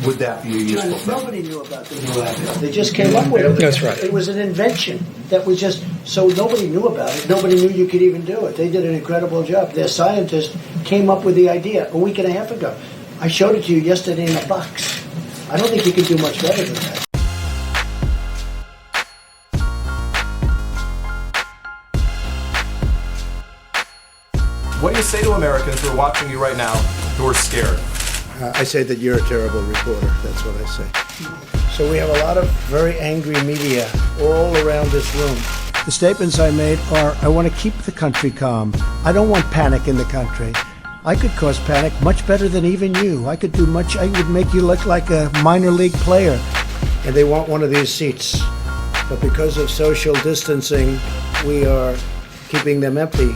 would that be a useful thing? Nobody knew about the new app. They just came up with it. That's right. It was an invention that was just, so nobody knew about it. Nobody knew you could even do it. They did an incredible job. Their scientists came up with the idea a week and a half ago. I showed it to you yesterday in a box. I don't think you can do much better than that. What do you say to Americans who are watching you right now who are scared? I say that you're a terrible reporter. That's what I say. So we have a lot of very angry media all around this room. The statements I made are, I want to keep the country calm. I don't want panic in the country. I could cause panic much better than even you. I would make you look like a minor league player. And they want one of these seats. But because of social distancing, we are keeping them empty.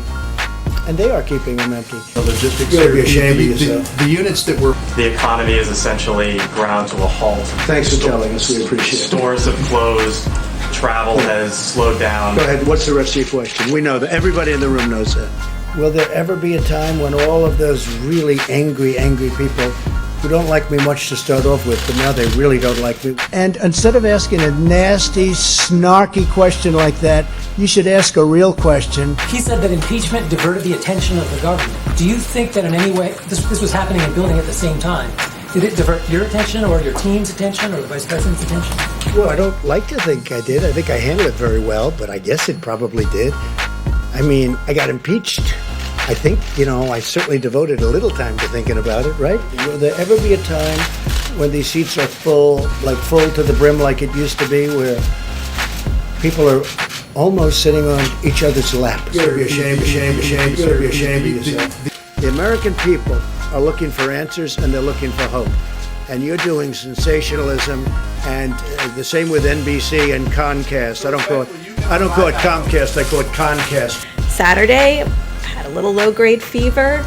And they are keeping them empty. The logistics You'll be ashamed of yourself. The units that were... The economy is essentially ground to a halt. Thanks for telling us. We appreciate it. Stores have closed. Travel has slowed down. Go ahead. What's the rest of your question? We know that. Everybody in the room knows that. Will there ever be a time when all of those really angry people who don't like me much to start off with, but now they really don't like me. And instead of asking a nasty, snarky question like that, you should ask a real question. He said that impeachment diverted the attention of the government. Do you think that in any way, this was happening and building at the same time, did it divert your attention or your team's attention or the Vice President's attention? Well, I don't like to think I did. I think I handled it very well, but I guess it probably did. I mean, I got impeached. I think, I certainly devoted a little time to thinking about it, right? Will there ever be a time when these seats are full to the brim like it used to be, where people are almost sitting on each other's lap? You gotta be ashamed of yourself. The American people are looking for answers and they're looking for hope. And you're doing sensationalism, and the same with NBC and Comcast. I don't call it Comcast, I call it Concast. Saturday, had a little low-grade fever.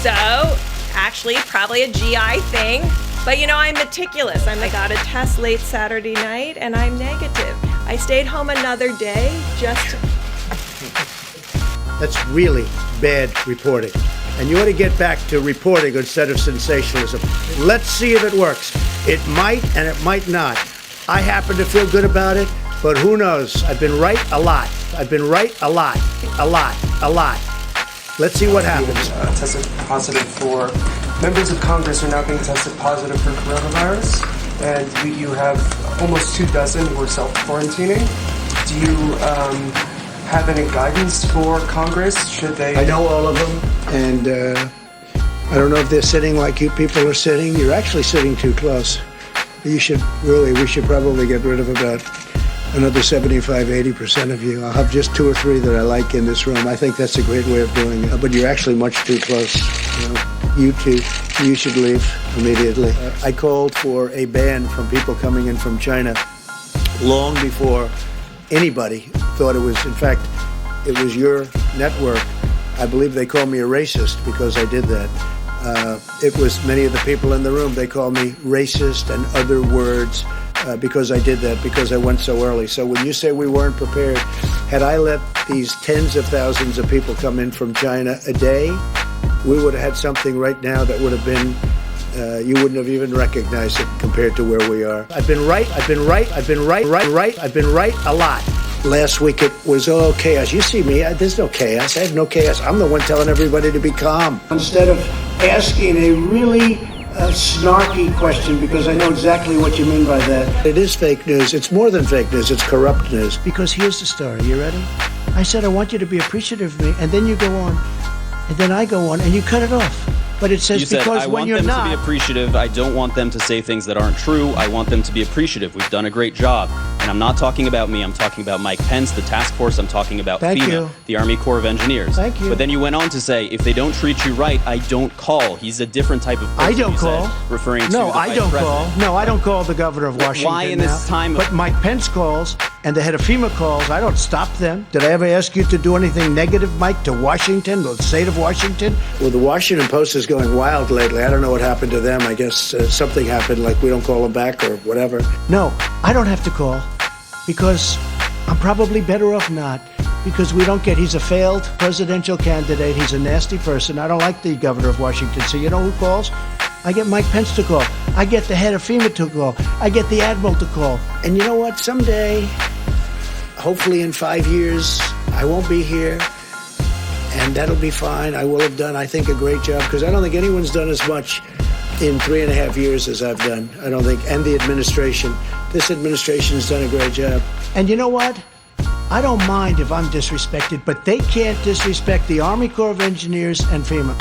So, actually, probably a GI thing. But I'm meticulous. I got a test late Saturday night, and I'm negative. I stayed home another day just... That's really bad reporting. And you ought to get back to reporting instead of sensationalism. Let's see if it works. It might and it might not. I happen to feel good about it, but who knows? I've been right a lot. Let's see what happens. Tested positive for members of Congress are now being tested positive for coronavirus, and you have almost 24 who are self-quarantining. Do you have any guidance for Congress? Should they? I know all of them, and I don't know if they're sitting like you people are sitting. You're actually sitting too close. We should probably get rid of about another 75-80% of you. I'll have just 2 or 3 that I like in this room. I think that's a great way of doing it. But you're actually much too close. You two, you should leave immediately. I called for a ban from people coming in from China long before anybody thought it was. In fact, it was your network. I believe they called me a racist because I did that. It was many of the people in the room. They called me racist and other words. Because I did that, because I went so early. So when you say we weren't prepared, had I let these tens of thousands of people come in from China a day, we would have had something right now that would have been, you wouldn't have even recognized it compared to where we are. I've been right a lot. Last week it was all chaos. You see me, there's no chaos. I have no chaos. I'm the one telling everybody to be calm. Instead of asking a really snarky question, because I know exactly what you mean by that. It is fake news. It's more than fake news. It's corrupt news. Because here's the story. You ready? I said I want you to be appreciative of me, and then you go on, and then I go on, and you cut it off. But it says you because said, when you're not... I want them not... to be appreciative. I don't want them to say things that aren't true. I want them to be appreciative. We've done a great job. And I'm not talking about me. I'm talking about Mike Pence, the task force. I'm talking about FEMA, the Army Corps of Engineers. Thank you. But then you went on to say, if they don't treat you right, I don't call. He's a different type of person. I don't call. Referring to No, the I Vice don't President. call. No, I don't call the governor of Washington. Why in this time? But Mike Pence calls, and the head of FEMA calls. I don't stop them. Did I ever ask you to do anything negative, Mike, to Washington, the state of Washington? Well, the Washington Post is going wild lately. I don't know what happened to them. I guess something happened, like we don't call them back or whatever. No, I don't have to call, because I'm probably better off not. Because he's a failed presidential candidate. He's a nasty person. I don't like the governor of Washington. So you know who calls? I get Mike Pence to call. I get the head of FEMA to call. I get the admiral to call. And you know what? Someday, hopefully in 5 years, I won't be here. And that'll be fine. I will have done, I think, a great job, because I don't think anyone's done as much in 3.5 years as I've done. I don't think, and the administration. This administration has done a great job. And you know what? I don't mind if I'm disrespected, but they can't disrespect the Army Corps of Engineers and FEMA.